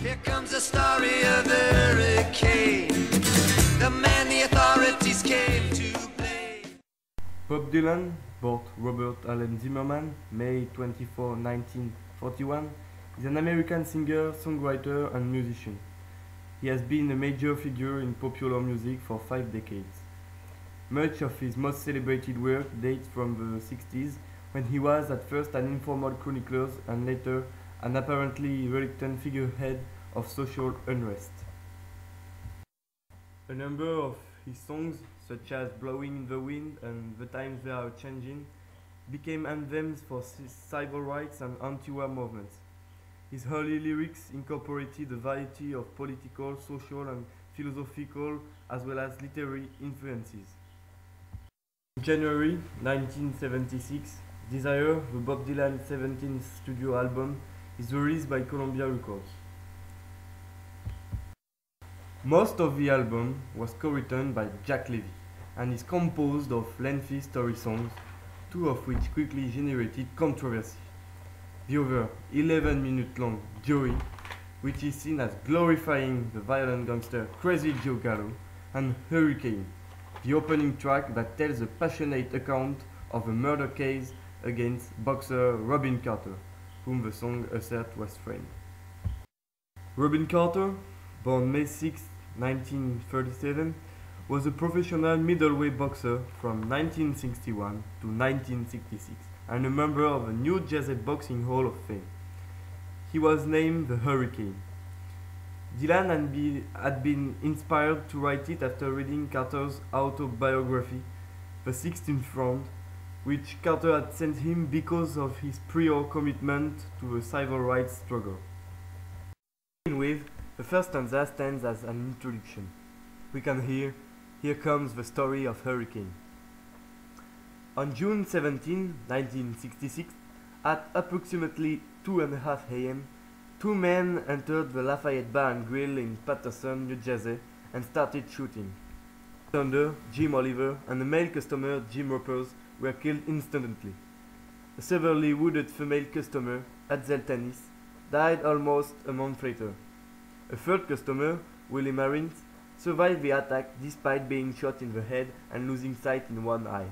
Here comes the story of the hurricane, the man the authorities came to blame. Bob Dylan, born Robert Allen Zimmerman, May 24, 1941, is an American singer, songwriter and musician. He has been a major figure in popular music for 5 decades. Much of his most celebrated work dates from the 60s, when he was at first an informal chronicler and later an apparently reluctant figurehead of social unrest. A number of his songs, such as Blowing in the Wind and The Times They Are Changing, became anthems for civil rights and anti-war movements. His early lyrics incorporated a variety of political, social and philosophical as well as literary influences. In January 1976, Desire, the Bob Dylan 17th studio album, is released by Columbia Records. Most of the album was co-written by Jack Levy and is composed of lengthy story songs, 2 of which quickly generated controversy. The over 11-minute-long Joey, which is seen as glorifying the violent gangster Crazy Joe Gallo, and Hurricane, the opening track that tells a passionate account of a murder case against boxer Robin Carter, whom the song asserts was framed. Robin Carter, born May 6, 1937, was a professional middleweight boxer from 1961 to 1966 and a member of the New Jersey Boxing Hall of Fame. He was named the Hurricane. Dylan had been inspired to write it after reading Carter's autobiography, The 16th Round, which Carter had sent him because of his prior commitment to the civil rights struggle. To begin with, the first stanza stands as an introduction. We can hear, "Here comes the story of Hurricane." On June 17, 1966, at approximately 2:30 a.m., 2 men entered the Lafayette Bar and Grill in Paterson, New Jersey, and started shooting. Thunder, Jim Oliver, and a male customer, Jim Ropers, were killed instantly. A severely wounded female customer, Hazel Tanis, died almost a month later. A third customer, Willie Marines, survived the attack despite being shot in the head and losing sight in one eye.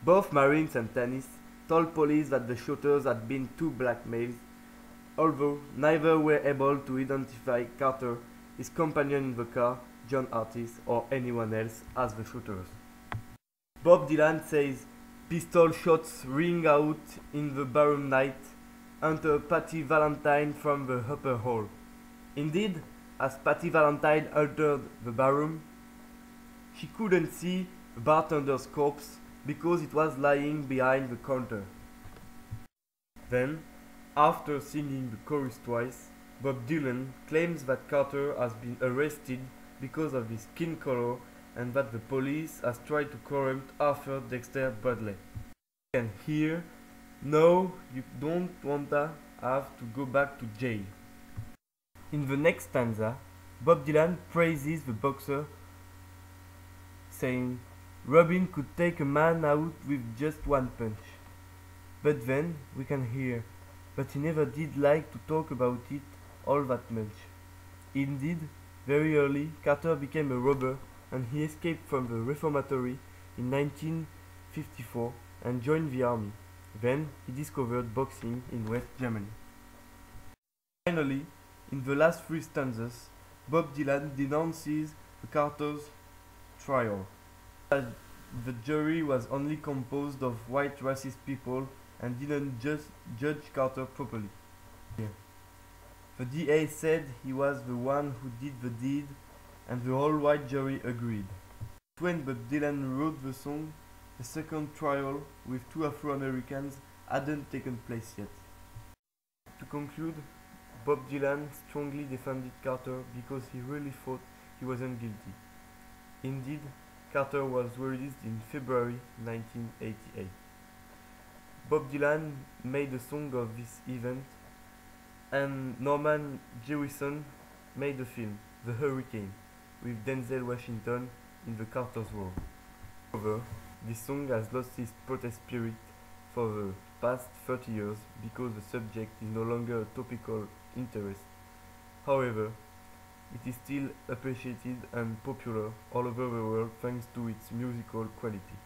Both Marines and Tanis told police that the shooters had been 2 black males, although neither were able to identify Carter, his companion in the car, John Artis, or anyone else as the shooters. Bob Dylan says, "Pistol shots ring out in the barroom night. Enter Patty Valentine from the upper hall." Indeed, as Patty Valentine entered the barroom, she couldn't see the bartender's corpse because it was lying behind the counter. Then, after singing the chorus twice, Bob Dylan claims that Carter has been arrested because of his skin color and that the police has tried to corrupt Arthur Dexter Bradley. You can hear, "No, you don't wanna have to go back to jail." In the next stanza, Bob Dylan praises the boxer, saying, "Robin could take a man out with just 1 punch." But then we can hear, "But he never did like to talk about it all that much." Indeed, very early, Carter became a robber and he escaped from the reformatory in 1954 and joined the army. Then he discovered boxing in West Germany. Finally, in the last 3 stanzas, Bob Dylan denounces Carter's trial. The jury was only composed of white racist people and didn't just judge Carter properly. The DA said he was the one who did the deed, and the whole white jury agreed. When Bob Dylan wrote the song, the second trial with 2 Afro-Americans hadn't taken place yet. To conclude, Bob Dylan strongly defended Carter because he really thought he wasn't guilty. Indeed, Carter was released in February 1988. Bob Dylan made a song of this event, and Norman Jewison made a film, The Hurricane, with Denzel Washington in the Carter's role. However, this song has lost its protest spirit for the past 30 years because the subject is no longer a topical interest, However, it is still appreciated and popular all over the world thanks to its musical quality.